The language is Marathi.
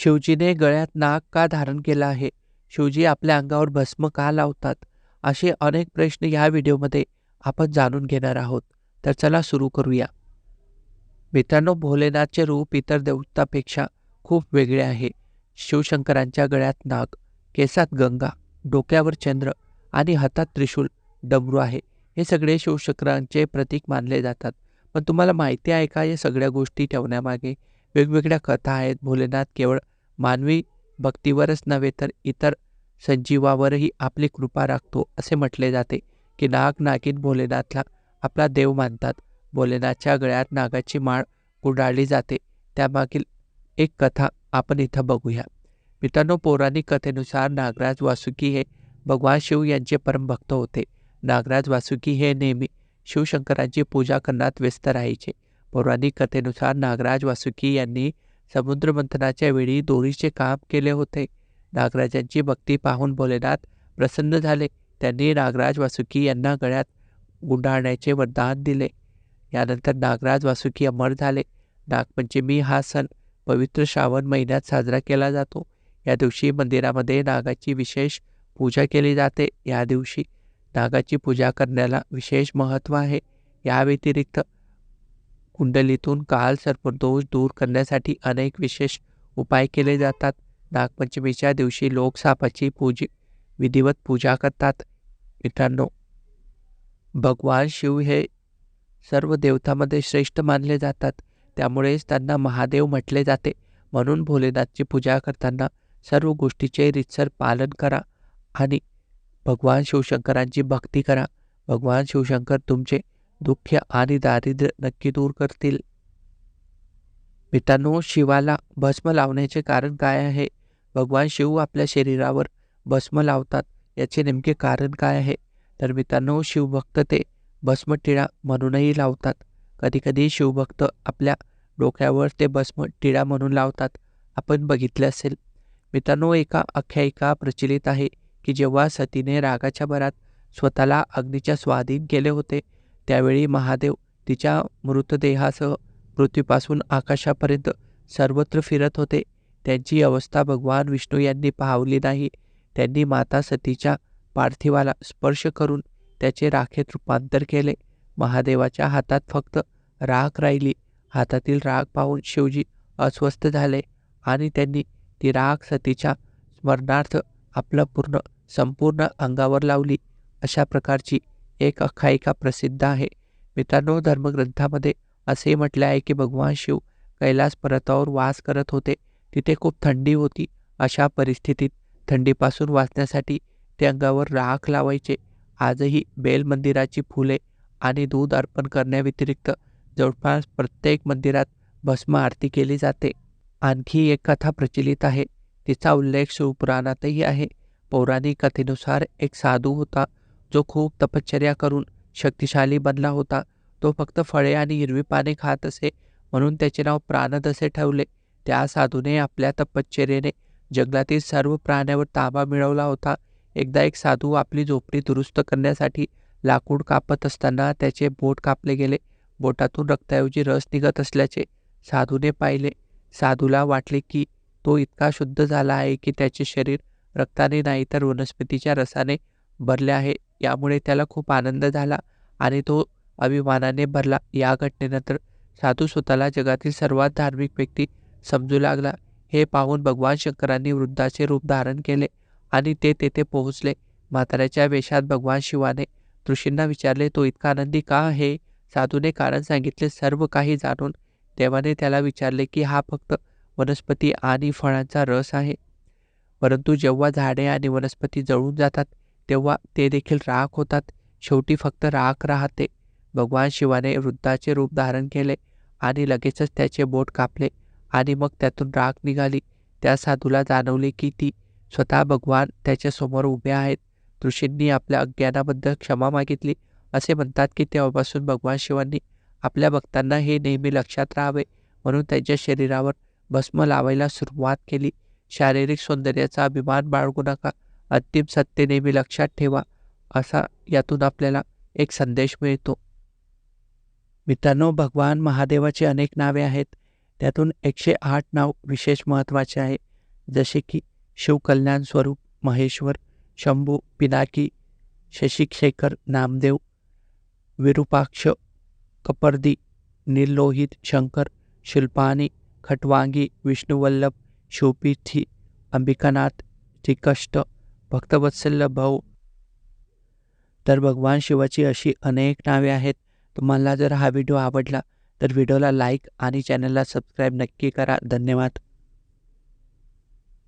शिवजीने गळ्यात नाग का धारण केला आहे? शिवजी आपल्या अंगावर भस्म का लावतात? असे अनेक प्रश्न या व्हिडिओमध्ये आपण जाणून घेणार आहोत. तर चला सुरू करूया. मित्रांनो, भोलेनाथचे रूप इतर देवतांपेक्षा खूप वेगळे आहे. शिवशंकरांच्या गळ्यात नाग, केसात गंगा, डोक्यावर चंद्र आणि हातात त्रिशूल, डमरू आहे. हे सगळे शिवशंकरांचे प्रतीक मानले जातात. पण तुम्हाला माहिती आहे का, या सगळ्या गोष्टी ठेवण्यामागे वेगवेगळ्या कथा आहेत. भोलेनाथ केवळ मानवी भक्तीवरच नव्हे तर इतर सजीवावरही आपली कृपा राखतो असे म्हटले जाते की नाग नागिन भोलेनाथला आपला देव मानतात. भोलेनाथच्या गळ्यात नागाची माळ गुंडाळली जाते. त्यामागील एक कथा आपण इथं बघूया. मित्रांनो, पौराणिक कथेनुसार नागराज वासुकी हे भगवान शिव यांचे परमभक्त होते. नागराज वासुकी हे नेहमी शिवशंकरांची पूजा करण्यात व्यस्त राहायचे. पौराणिक कथेनुसार नागराज वासुकी यांनी समुद्रमंथनाच्या वेळी दोरीचे काम केले होते. नागराजांची भक्ती पाहून भोलेनाथ प्रसन्न झाले. त्यांनी नागराज वासुकी यांना गळ्यात गुंडाळण्याचे वरदान दिले. यानंतर नागराज वासुकी अमर झाले. नागपंचमी हा सण पवित्र श्रावण महिन्यात साजरा केला जातो. या दिवशी मंदिरामध्ये नागाची विशेष पूजा केली जाते. या दिवशी नागाची पूजा करण्याला विशेष महत्त्व आहे. या व्यतिरिक्त कुंडलीतून काल सर्पदोष दूर करण्यासाठी अनेक विशेष उपाय केले जातात. नागपंचमीच्या दिवशी लोक सापाची विधिवत पूजा करतात. मित्रांनो, भगवान शिव हे सर्व देवतांमध्ये श्रेष्ठ मानले जातात. त्यामुळेच त्यांना महादेव म्हटले जाते. म्हणून भोलेनाथची पूजा करताना सर्व गोष्टीचे रीतसर पालन करा आणि भगवान शिवशंकरांची भक्ती करा. भगवान शिवशंकर तुमचे दुःख आणि दारिद्र्य नक्की दूर करतील. मित्रांनो, शिवाला भस्म लावण्याचे कारण काय आहे? भगवान शिव आपल्या शरीरावर भस्म लावतात. याचे नेमके कारण काय आहे? तर मित्रांनो, शिवभक्त ते भस्म टिळा म्हणूनही लावतात. कधीकधी शिवभक्त आपल्या डोक्यावर ते भस्म टिळा म्हणून लावतात. आपण बघितले असेल. मित्रांनो, एका आख्यायिका प्रचलित आहे की जेव्हा सतीने रागाच्या भरात स्वतःला अग्नीच्या स्वाधीन केले होते, त्यावेळी महादेव तिच्या मृतदेहासह पृथ्वीपासून आकाशापर्यंत सर्वत्र फिरत होते. त्यांची अवस्था भगवान विष्णू यांनी पाहवली नाही. त्यांनी माता सतीच्या पार्थिवाला स्पर्श करून त्याचे राखेत रूपांतर केले. महादेवाच्या हातात फक्त राख राहिली. हातातील राख पाहून शिवजी अस्वस्थ झाले आणि त्यांनी ती राख सतीच्या स्मरणार्थ आपलं संपूर्ण अंगावर लावली. अशा प्रकारची एक आख्यायिका प्रसिद्ध आहे. मित्रांनो, धर्मग्रंथामध्ये असे म्हटले आहे की भगवान शिव कैलास पर्वतावर वास करत होते. तिथे खूप थंडी होती. अशा परिस्थितीत थंडीपासून वाचण्यासाठी ते अंगावर राख लावायचे. आजही बेल मंदिराची फुले आणि दूध अर्पण करण्याव्यतिरिक्त जवळपास प्रत्येक मंदिरात भस्म आरती केली जाते. आणखी एक कथा प्रचलित आहे. तिचा उल्लेख शिवपुराणातही आहे. पौराणिक कथेनुसार एक साधू होता जो खूप तपश्चर्या करून शक्तिशाली बनला होता. तो फक्त फळे आणि हिरवी पाने खात असे, म्हणून त्याचे नाव प्राणद असे ठेवले. त्या साधूने आपल्या तपश्चर्येने जंगलातील सर्व प्राण्यावर ताबा मिळवला होता. एकदा एक साधू आपली झोपडी दुरुस्त करण्यासाठी लाकूड कापत असताना त्याचे बोट कापले गेले. बोटातून रक्ताऐवजी रस निघत असल्याचे साधूने पाहिले. साधूला वाटले की तो इतका शुद्ध झाला आहे की त्याचे शरीर रक्ताने नाही तर वनस्पतीच्या रसाने भरले आहे. यामुळे त्याला खूप आनंद झाला आणि तो अभिमानाने भरला. या घटनेनंतर साधू स्वतःला जगातील सर्वात धार्मिक व्यक्ती समजू लागला. हे पाहून भगवान शंकरांनी वृद्धाचे रूप धारण केले आणि ते तेथे पोहोचले. म्हाताऱ्याच्या वेशात भगवान शिवाने ऋषींना विचारले, तो इतका आनंदी का आहे? साधूने कारण सांगितले. सर्व काही जाणून देवाने त्याला विचारले की हा फक्त वनस्पती आणि फळांचा रस आहे, परंतु जेव्हा झाडे आणि वनस्पती जळून जातात तेव्हा ते देखील राख होतात. शेवटी फक्त राख राहते. भगवान शिवाने वृद्धाचे रूप धारण केले आणि लगेचच त्याचे बोट कापले आणि मग त्यातून राख निघाली. त्या साधूला जाणवले की ती स्वतः भगवान त्याच्या समोर उभे आहेत. ऋषींनी आपल्या अज्ञानाबद्दल क्षमा मागितली. असे म्हणतात की तेव्हापासून भगवान शिवांनी आपल्या भक्तांना हे नेहमी लक्षात राहावे म्हणून त्यांच्या शरीरावर भस्म लावायला सुरुवात केली. शारीरिक सौंदर्याचा अभिमान बाळगू नका. अंतिम सत्य नेहमी लक्षात ठेवा. असा यातून आपल्याला एक संदेश मिळतो. मित्रांनो, भगवान महादेवाचे अनेक नावे आहेत. त्यातून 108 नाव विशेष महत्त्वाचे आहे. जसे की शिवकल्याण स्वरूप, महेश्वर, शंभू, पिनाकी, शशिशेखर, नामदेव, विरूपाक्ष, कपर्दी, नीललोहित, शंकर, शिल्पानी, खटवांगी, विष्णुवल्लभ, शिवपीठी, अंबिकानाथ, श्रीकष्ट, भक्तवत्सल भाऊ. तर भगवान शिवाची अशी अनेक नावे आहेत. तुम्हाला जर हा व्हिडिओ आवडला तर व्हिडिओला लाईक आणि चॅनलला सबस्क्राईब नक्की करा. धन्यवाद.